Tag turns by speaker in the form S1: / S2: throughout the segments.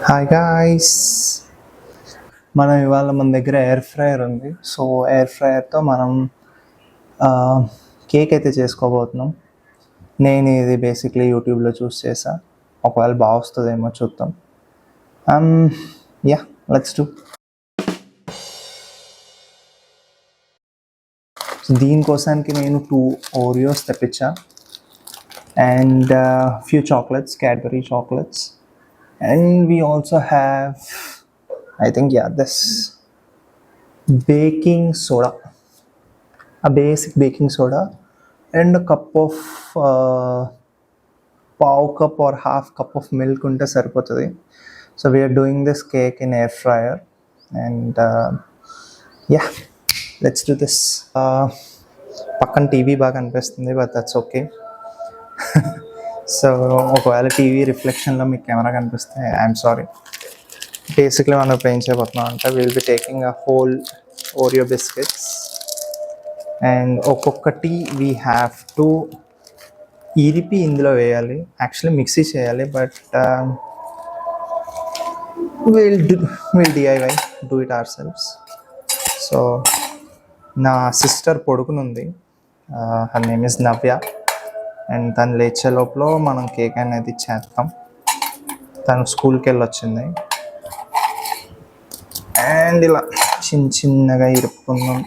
S1: Hi guys, ఇవాళ మన దగ్గర ఎయిర్ ఫ్రైయర్ ఉంది. సో ఎయిర్ ఫ్రైయర్తో మనం కేక్ అయితే చేసుకోబోతున్నాం. నేను ఇది బేసిక్లీ యూట్యూబ్లో చూస్ చేసా. ఒకవేళ బాగా వస్తుందేమో చూద్దాం. Yeah, let's do. దీనికోసానికి నేను 2 ఓరియోస్ తెప్పించా and few chocolates, Cadbury chocolates. And we also have, I think, this baking soda, a basic baking soda, and a cup of pav cup or half cup of milk unte saripotadi. So we are doing this cake in air fryer, and yeah, let's do this. Pakkan TV baga anpistundi, but that's okay. So ఒకవేళ TV రిఫ్లెక్షన్లో మీకు camera కనిపిస్తే I'm sorry. Basically మనం ఇప్పుడు ఏం చేయబోతున్నాం అంటే will be taking a whole Oreo biscuits and ఒక్కొక్కటి we have to ఇరిపి ఇందులో వేయాలి. యాక్చువల్లీ మిక్సీ చేయాలి, but will DIY do it ourselves. So నా సిస్టర్ పడుకునుంది, her name is Navya, and తను లేచే లోపల మనం కేక్ అనేది చేస్తాం. తను స్కూల్కి వెళ్ళొచ్చింది అండ్ ఇలా చిన్నగా ఇరుపుకుందాం.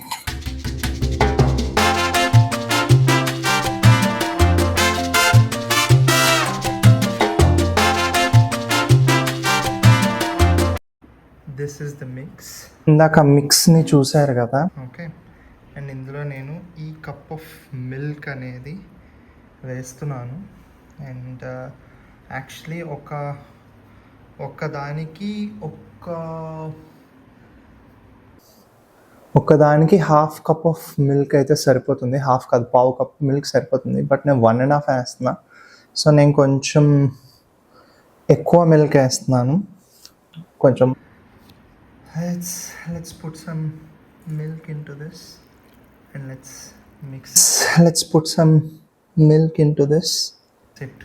S1: This is the mix. ఇందాక మిక్స్ని చూసారు కదా, ఓకే. అండ్ ఇందులో నేను ఈ కప్ ఆఫ్ మిల్క్ అనేది వేస్తున్నాను. అండ్ యాక్చువల్లీ ఒక్కదానికి హాఫ్ కప్ ఆఫ్ మిల్క్ అయితే సరిపోతుంది. హాఫ్ కాదు, పావు కప్ మిల్క్ సరిపోతుంది. బట్ నేను 1.5 వేస్తున్నా. సో నేను కొంచెం ఎక్కువ మిల్క్ వేస్తున్నాను. కొంచెం let's put some milk into this and let's put some milk into this. Sit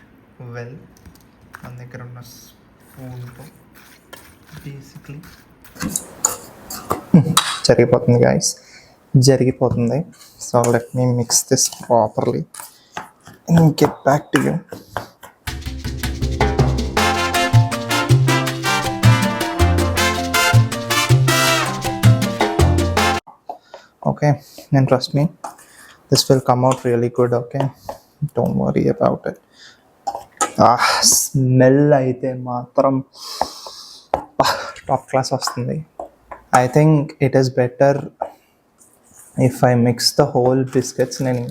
S1: well మన దగ్గర ఉన్న స్పూన్తో బేసిక్లీ జరిగిపోతుంది గాయస్, జరిగిపోతుంది. So let me mix this properly and get back to you. Okay, and trust me, this will come out really good. Okay, don't worry about it. Smell అయితే మాత్రం top class వస్తుంది. I think it is better if I mix the whole biscuits. నేను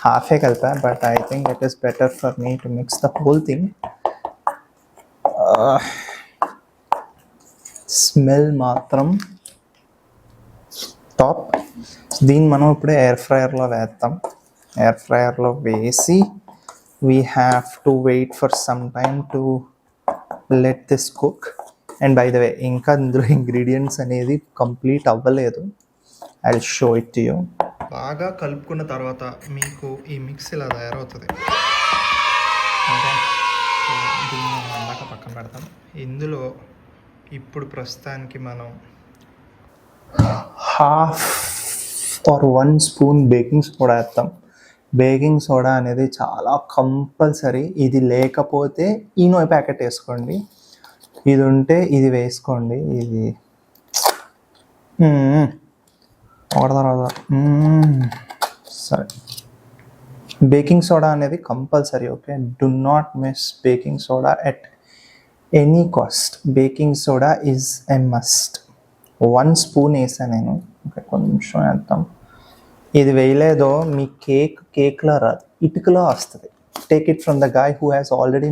S1: హాఫే కలిపా, but I think it is better for me to mix the whole thing. Smell మాత్రం top. దీన్ని మనం ఇప్పుడు air ఫ్రైయర్లో వేస్తాం. ఎయిర్ ఫ్రైయర్లో వేసి we have to wait for some time to let this cook. And by the way, ఇంకా ఇందులో ఇంగ్రీడియంట్స్ అనేది కంప్లీట్ అవ్వలేదు. I will show it to you. బాగా కలుపుకున్న తర్వాత మీకు ఈ మిక్స్ ఇలా తయారవుతుంది. దీన్ని అన్నాక పక్కన పెడతాం. ఇందులో ఇప్పుడు ప్రస్తుతానికి మనం half or 1 spoon baking soda వేస్తాం. బేకింగ్ సోడా అనేది చాలా కంపల్సరీ. ఇది లేకపోతే ఈనో ప్యాకెట్ వేసుకోండి, ఇది ఉంటే ఇది వేసుకోండి. ఇది ఒక తర్వాత సరే, బేకింగ్ సోడా అనేది compulsory. Okay, do not miss baking soda at any cost. Baking soda is a must. 1 spoon వేసాను నేను. ఓకే, కొంచెం వేద్దాం. ఇది వేయలేదో మీ కేక్లో రాదు, ఇటుకలో వస్తుంది. Take it from the guy who has already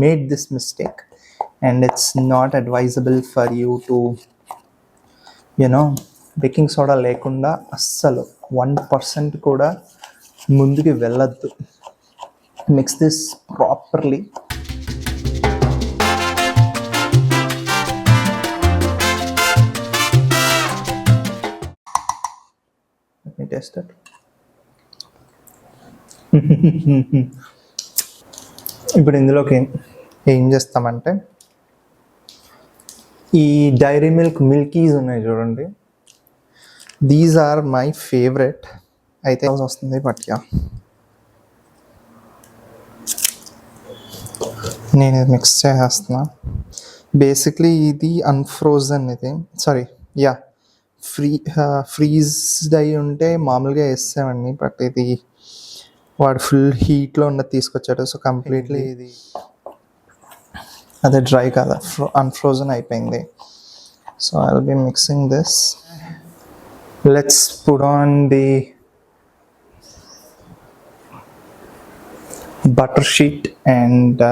S1: made this mistake, and it's not advisable for you to baking soda లేకుండా అస్సలు 1% కూడా ముందుకు వెళ్ళొద్దు. Mix this properly. Test it. ఇప్పుడు ఇందులోకి ఏం చేస్తామంటే ఈ డైరీ మిల్క్ మిల్కీస్ ఉన్నాయి చూడండి, దీస్ ఆర్ మై ఫేవరెట్. అయితే వస్తుంది బట్ యా, నేను ఇది మిక్స్ చేసేస్తున్నా. బేసిక్లీ ఇది అన్ఫ్రోజన్, ఇది సారీ యా ఫ్రీజ్డ్ అయి ఉంటే మామూలుగా వేస్తామండి, బట్ ఇది వాడు ఫుల్ హీట్లో ఉన్నది తీసుకొచ్చాడు. సో కంప్లీట్లీ ఇది అదే డ్రై కాదా, అన్ఫ్రోజన్ అయిపోయింది. So I will be mixing this. Let's put on the butter sheet and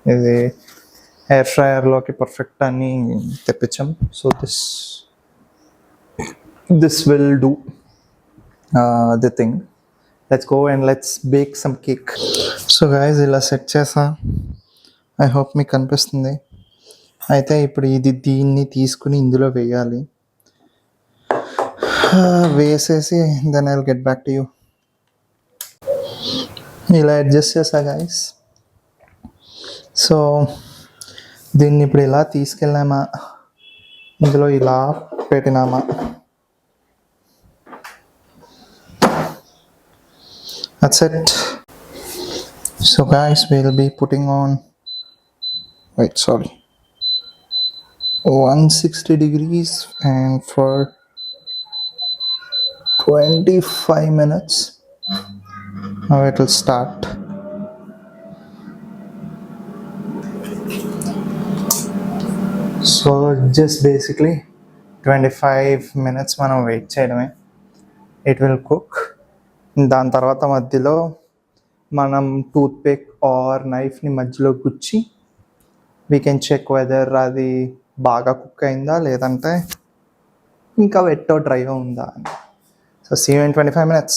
S1: ఇది ఎయిర్ ఫ్రైయర్లోకి పర్ఫెక్ట్ అని తెప్పించాం. So this will do the thing. Let's go and let's bake some cake. So guys ఇలా set చేసా, I hope మీకు కనిపిస్తుంది. అయితే ఇప్పుడు దీన్ని తీసుకుని ఇందులో వేయాలి. వేసేసి then I will get back to you. ఇలా అడ్జస్ట్ చేసా గైస్. సో దీన్ని ఇప్పుడు ఇలా తీసుకెళ్ళామా, ఇందులో ఇలా పెట్టినామా, that's it. So guys, we'll be putting on 160 degrees and for 25 minutes. Now it will start. So just basically 25 minutes మనం వెయిట్ చేయడమే. It will cook. దాని తర్వాత మధ్యలో మనం టూత్పిక్ ఆర్ నైఫ్ని మధ్యలో గుచ్చి వీ కెన్ చెక్ వెదర్ అది బాగా కుక్ అయిందా లేదంటే ఇంకా వెట్టో డ్రైగా ఉందా అని. So see you in 25 minutes.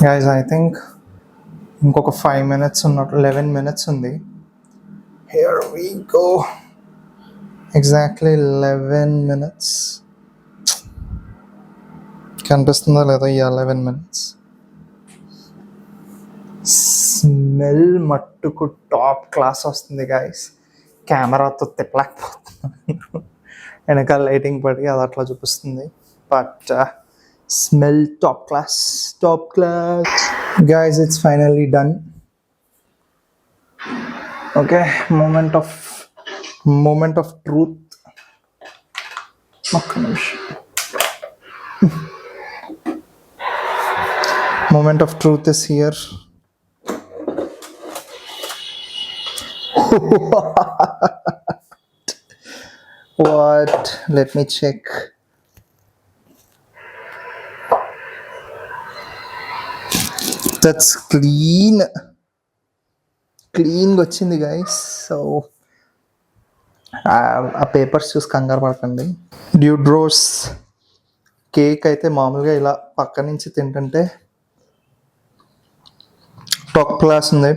S1: Guys I think ఇంకొక 5 minutes ఉన్నట్టు, 11 minutes ఉంది. Here we go. Exactly 11 minutes. కనిపిస్తుందా లేదా? 11 minutes. స్మెల్ మట్టుకు టాప్ క్లాస్ వస్తుంది గైస్. కెమెరాతో తిప్పలేకపోతున్నాను, వెనకాల లైటింగ్ పడి అది అట్లా చూపిస్తుంది. But smell top class. Guys it's finally done. Okay, moment of truth. ఒక్క నిమిషం. Moment of truth is here. What? Let me check. That's clean వచ్చింది గైస్. సో ఆ పేపర్స్ చూసి కంగారు పడకండి. డ్యూడ్ రోస్ కేక్ అయితే మామూలుగా ఇలా పక్క నుంచి తింటుంటే టాప్ క్లాస్ ఉంది.